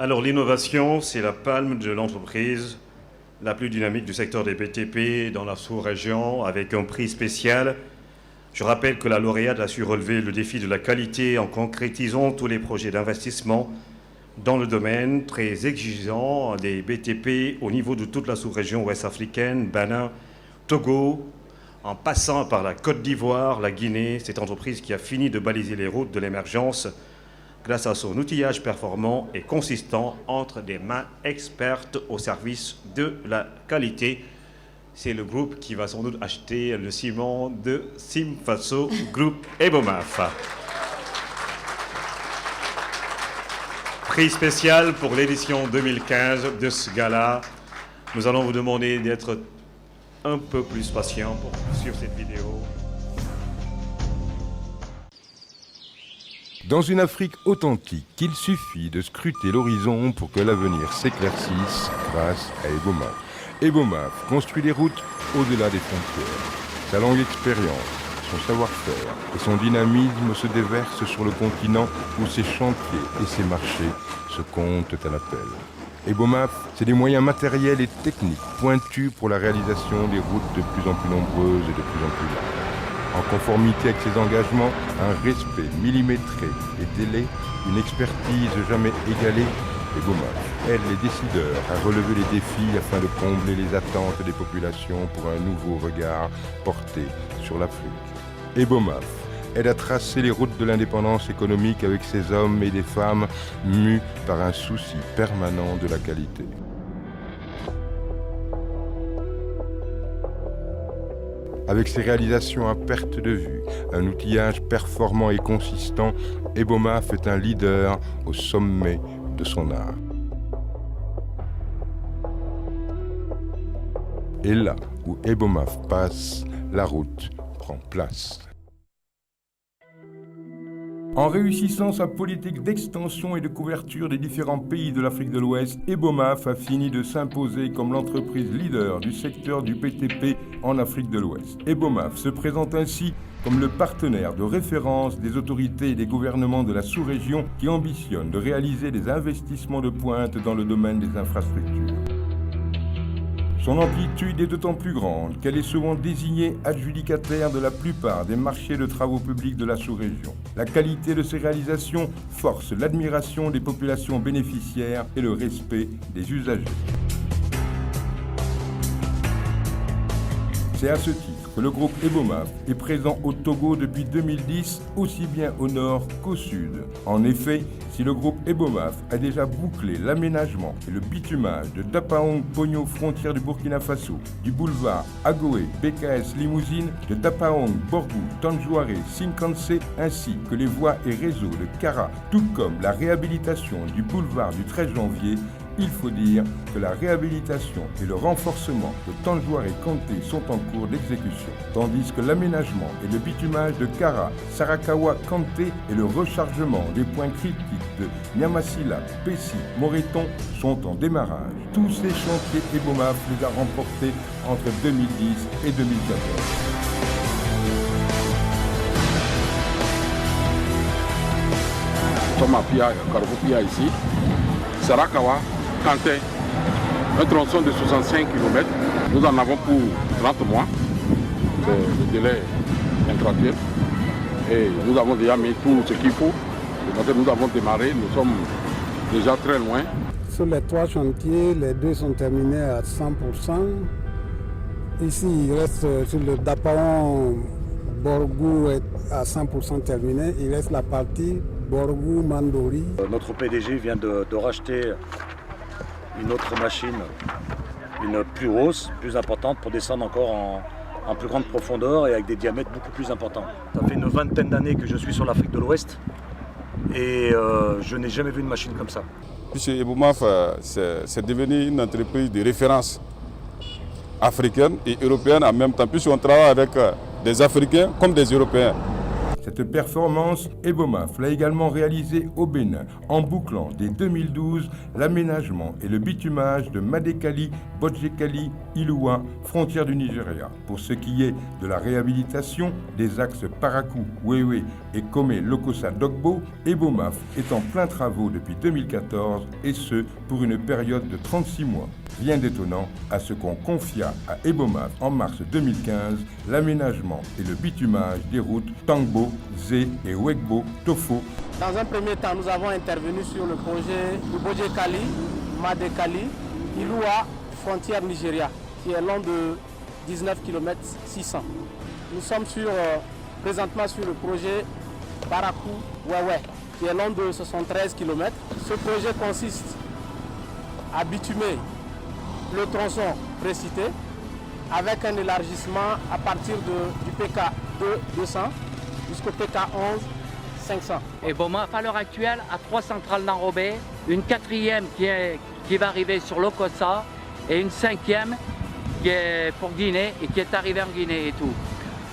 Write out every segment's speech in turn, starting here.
Alors l'innovation, c'est la palme de l'entreprise la plus dynamique du secteur des BTP dans la sous-région, avec un prix spécial. Je rappelle que la lauréate a su relever le défi de la qualité en concrétisant tous les projets d'investissement dans le domaine très exigeant des BTP au niveau de toute la sous-région ouest-africaine, Bénin, Togo, en passant par la Côte d'Ivoire, la Guinée, cette entreprise qui a fini de baliser les routes de l'émergence grâce à son outillage performant et consistant entre des mains expertes au service de la qualité. C'est le groupe qui va sans doute acheter le ciment de Simfaso, groupe Ebomaf. Prix spécial pour l'édition 2015 de ce gala. Nous allons vous demander d'être un peu plus patient sur cette vidéo. Dans une Afrique authentique, il suffit de scruter l'horizon pour que l'avenir s'éclaircisse grâce à Ebomaf. Ebomaf construit des routes au-delà des frontières. Sa longue expérience, son savoir-faire et son dynamisme se déversent sur le continent où ses chantiers et ses marchés se comptent à l'appel. Ebomaf, c'est des moyens matériels et techniques pointus pour la réalisation des routes de plus en plus nombreuses et de plus en plus larges. En conformité avec ses engagements, un respect millimétré des délais, une expertise jamais égalée, Ebomaf aide les décideurs à relever les défis afin de combler les attentes des populations pour un nouveau regard porté sur l'Afrique. Ebomaf aide à tracer les routes de l'indépendance économique avec ses hommes et des femmes mus par un souci permanent de la qualité. Avec ses réalisations à perte de vue, un outillage performant et consistant, Ebomaf est un leader au sommet de son art. Et là où Ebomaf passe, la route prend place. En réussissant sa politique d'extension et de couverture des différents pays de l'Afrique de l'Ouest, Ebomaf a fini de s'imposer comme l'entreprise leader du secteur du BTP en Afrique de l'Ouest. Ebomaf se présente ainsi comme le partenaire de référence des autorités et des gouvernements de la sous-région qui ambitionnent de réaliser des investissements de pointe dans le domaine des infrastructures. Son amplitude est d'autant plus grande qu'elle est souvent désignée adjudicataire de la plupart des marchés de travaux publics de la sous-région. La qualité de ses réalisations force l'admiration des populations bénéficiaires et le respect des usagers. C'est à ce titre que le groupe Ebomaf est présent au Togo depuis 2010, aussi bien au nord qu'au sud. En effet, si le groupe Ebomaf a déjà bouclé l'aménagement et le bitumage de Dapaong-Pogno, frontière du Burkina Faso, du boulevard Agoé, BKS Limousine, de Dapaong-Borgou, Tanjouaré, Sinkansé, ainsi que les voies et réseaux de Kara, tout comme la réhabilitation du boulevard du 13 janvier, il faut dire que la réhabilitation et le renforcement de Tanjouaré Kanté sont en cours d'exécution, tandis que l'aménagement et le bitumage de Kara, Sarakawa Kanté et le rechargement des points critiques de Nyamasila, Pessi, Moreton sont en démarrage. Tous ces chantiers Ebomaf les a remportés entre 2010 et 2014. Thomas Pia, Carrefour Pia ici, Sarakawa, Kanté, un tronçon de 65 km. Nous en avons pour 30 mois, c'est le délai contractuel. Et nous avons déjà mis tout ce qu'il faut. Nous avons démarré, nous sommes déjà très loin. Sur les 3 chantiers, les 2 sont terminés à 100%. Ici, il reste sur le Dapaong Borgou est à 100% terminé. Il reste la partie Borgou-Mandori. Notre PDG vient de racheter une autre machine, une plus grosse, plus importante, pour descendre encore en plus grande profondeur et avec des diamètres beaucoup plus importants. Ça fait une vingtaine d'années que je suis sur l'Afrique de l'Ouest et je n'ai jamais vu une machine comme ça. Puisque Ebomaf, c'est devenu une entreprise de référence africaine et européenne en même temps, puisqu'on travaille avec des Africains comme des Européens. Cette performance, Ebomaf l'a également réalisée au Bénin, en bouclant dès 2012 l'aménagement et le bitumage de Madekali, Bodjekali, Iloua, frontière du Nigeria. Pour ce qui est de la réhabilitation des axes Parakou, Wewe et Kome-Lokossa-Dogbo, Ebomaf est en plein travaux depuis 2014 et ce pour une période de 36 mois. Rien d'étonnant à ce qu'on confia à Ebomaf en mars 2015 l'aménagement et le bitumage des routes Tangbo, Zé et Wegbo, Tofo. Dans un premier temps, nous avons intervenu sur le projet de Bodjekali, Madekali, Iloua, frontière Nigeria, qui est long de 19 km 600. Nous sommes présentement sur le projet Parakou Wewe, qui est long de 73 km. Ce projet consiste à bitumer le tronçon précité avec un élargissement à partir du PK2 200 jusqu'au PK11 500. Ebomaf à l'heure actuelle a 3 centrales d'enrobé, une 4e qui va arriver sur Lokossa et une 5e qui est pour Guinée et qui est arrivée en Guinée et tout.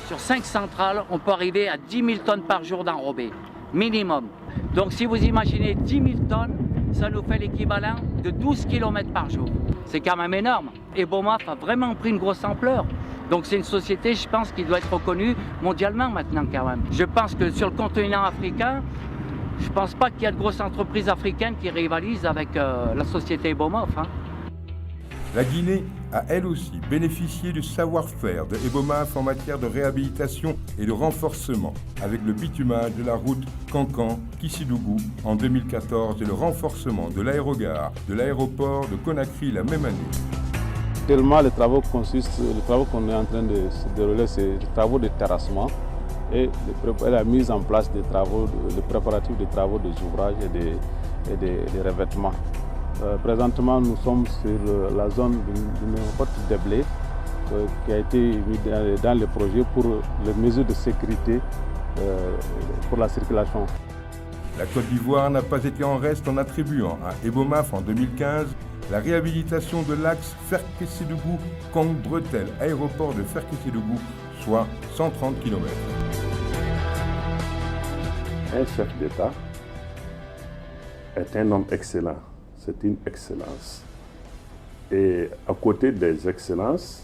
Sur 5 centrales, on peut arriver à 10 000 tonnes par jour d'enrobé, minimum. Donc si vous imaginez 10 000 tonnes, ça nous fait l'équivalent de 12 km par jour. C'est quand même énorme. Ebomaf a vraiment pris une grosse ampleur. Donc c'est une société, je pense, qui doit être reconnue mondialement maintenant quand même. Je pense que sur le continent africain, je ne pense pas qu'il y a de grosses entreprises africaines qui rivalisent avec la société Ebomaf. La Guinée a elle aussi bénéficié du savoir-faire de Ebomaf en matière de réhabilitation et de renforcement, avec le bitumage de la route Cancan-Kissidougou en 2014 et le renforcement de l'aérogare de l'aéroport de Conakry la même année. Tellement les travaux qu'on est en train de se dérouler, c'est des travaux de terrassement et la mise en place des travaux, le préparatif des travaux des ouvrages et des revêtements. Présentement, nous sommes sur la zone d'une porte de blé qui a été mise dans le projet pour les mesures de sécurité pour la circulation. La Côte d'Ivoire n'a pas été en reste en attribuant à Ebomaf en 2015 la réhabilitation de l'axe Ferkessédougou-Kong-Bretel, aéroport de Ferkessédougou, soit 130 km. Un chef d'État est un homme excellent. C'est une excellence. Et à côté des excellences,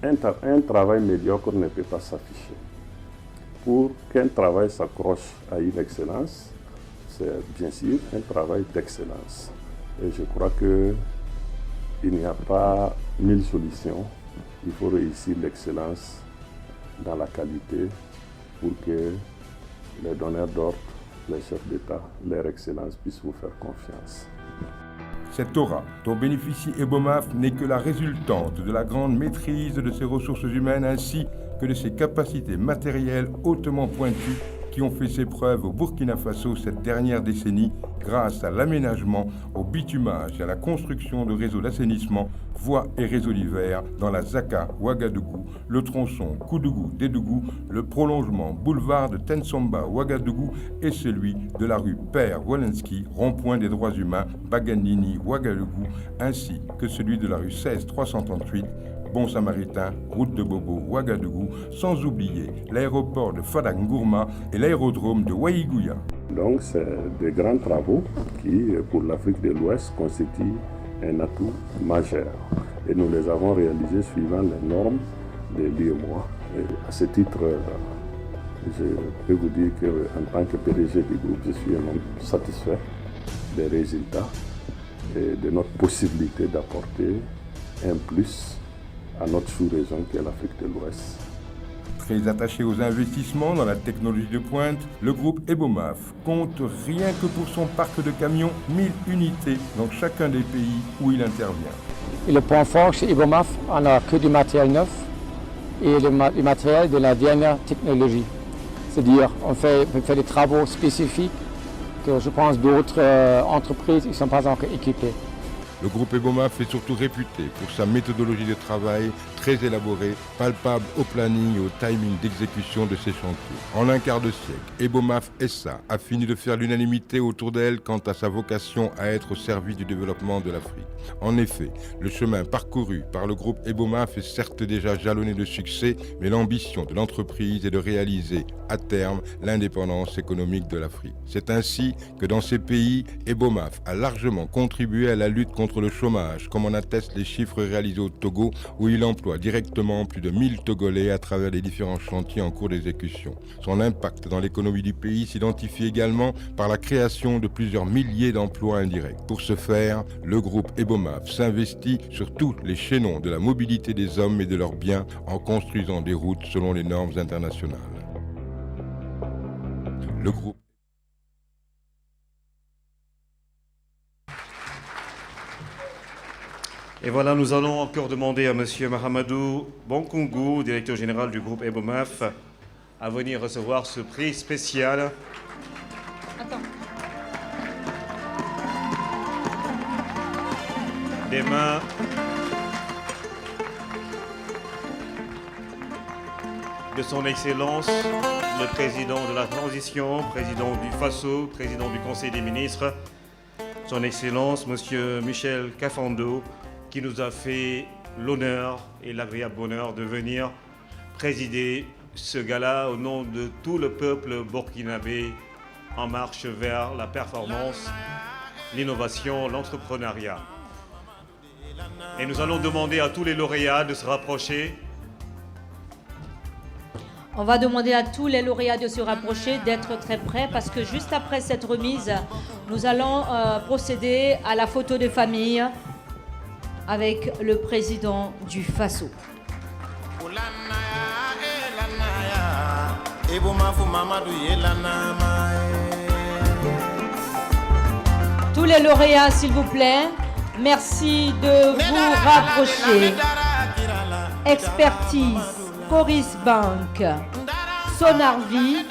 un travail médiocre ne peut pas s'afficher. Pour qu'un travail s'accroche à une excellence, c'est bien sûr un travail d'excellence. Et je crois qu'il n'y a pas 1000 solutions. Il faut réussir l'excellence dans la qualité pour que les donneurs d'ordre, les chefs d'État, leur excellence puissent vous faire confiance. Cette aura dont bénéficie Ebomaf n'est que la résultante de la grande maîtrise de ses ressources humaines ainsi que de ses capacités matérielles hautement pointues qui ont fait ses preuves au Burkina Faso cette dernière décennie grâce à l'aménagement, au bitumage et à la construction de réseaux d'assainissement, voies et réseaux divers dans la Zaka Ouagadougou, le tronçon Koudougou-Dédougou, le prolongement boulevard de Tensomba Ouagadougou et celui de la rue Père Walensky, rond-point des droits humains Baganini Ouagadougou, ainsi que celui de la rue 16 338 Bon Samaritain, route de Bobo, Ouagadougou, sans oublier l'aéroport de Fadangourma et l'aérodrome de Waïgouya. Donc c'est des grands travaux qui, pour l'Afrique de l'Ouest, constituent un atout majeur. Et nous les avons réalisés suivant les normes de l'UEMOA. À ce titre, je peux vous dire qu'en tant que PDG du groupe, je suis un homme satisfait des résultats et de notre possibilité d'apporter un plus à notre sous-région qui est l'Afrique de l'Ouest. Très attaché aux investissements dans la technologie de pointe, le groupe Ebomaf compte rien que pour son parc de camions 1000 unités dans chacun des pays où il intervient. Et le point fort chez Ebomaf, on n'a que du matériel neuf et le matériel de la dernière technologie. C'est-à-dire on fait des travaux spécifiques que je pense d'autres entreprises ne sont pas encore équipées. Le groupe Ebomaf est surtout réputé pour sa méthodologie de travail très très élaborée, palpable au planning et au timing d'exécution de ces chantiers. En un quart de siècle, Ebomaf SA a fini de faire l'unanimité autour d'elle quant à sa vocation à être au service du développement de l'Afrique. En effet, le chemin parcouru par le groupe Ebomaf est certes déjà jalonné de succès, mais l'ambition de l'entreprise est de réaliser à terme l'indépendance économique de l'Afrique. C'est ainsi que dans ces pays, Ebomaf a largement contribué à la lutte contre le chômage, comme en attestent les chiffres réalisés au Togo, où il emploie directement plus de 1000 Togolais à travers les différents chantiers en cours d'exécution. Son impact dans l'économie du pays s'identifie également par la création de plusieurs milliers d'emplois indirects. Pour ce faire, le groupe Ebomaf s'investit sur tous les chaînons de la mobilité des hommes et de leurs biens en construisant des routes selon les normes internationales. Le groupe Et voilà, nous allons encore demander à M. Mahamadou Bonkungu, directeur général du groupe Ebomaf, à venir recevoir ce prix spécial. Attends. Des mains de son Excellence, le président de la transition, président du FASO, président du Conseil des ministres, son Excellence, M. Michel Kafando, qui nous a fait l'honneur et l'agréable bonheur de venir présider ce gala au nom de tout le peuple burkinabé en marche vers la performance, l'innovation, l'entrepreneuriat. Et nous allons demander à tous les lauréats de se rapprocher. On va demander à tous les lauréats de se rapprocher, d'être très près, parce que juste après cette remise, nous allons procéder à la photo de famille avec le président du FASO. Tous les lauréats, s'il vous plaît, merci de vous rapprocher. Expertise, Coris Bank, Sonarvi,